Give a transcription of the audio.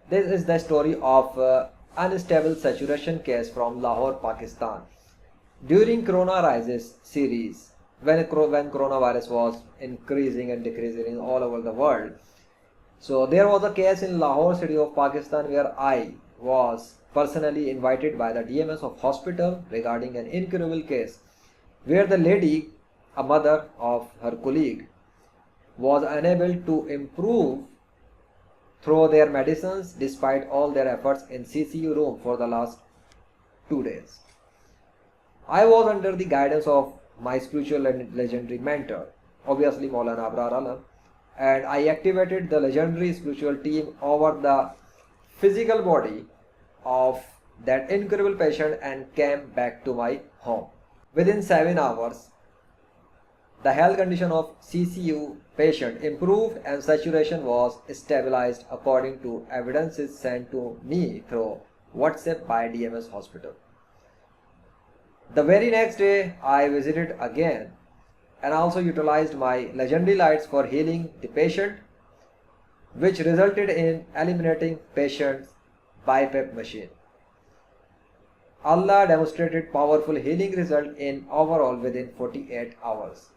This is the story of unstable saturation case from Lahore, Pakistan. During Corona Rises series, when coronavirus was increasing and decreasing in all over the world, so there was a case in Lahore city of Pakistan where I was personally invited by the DMS of hospital regarding an incurable case where the lady, a mother of her colleague, was unable to improve through their medicines despite all their efforts in CCU room for the last 2 days. I was under the guidance of my spiritual and legendary mentor, obviously Maulana Abrar Alam, and I activated the legendary spiritual team over the physical body of that incurable patient and came back to my home. Within 7 hours, the health condition of CCU patient improved and saturation was stabilized according to evidences sent to me through WhatsApp by DMS hospital. The very next day, I visited again and also utilized my legendary lights for healing the patient, which resulted in eliminating patient's BiPAP machine. Allah demonstrated powerful healing result in overall within 48 hours.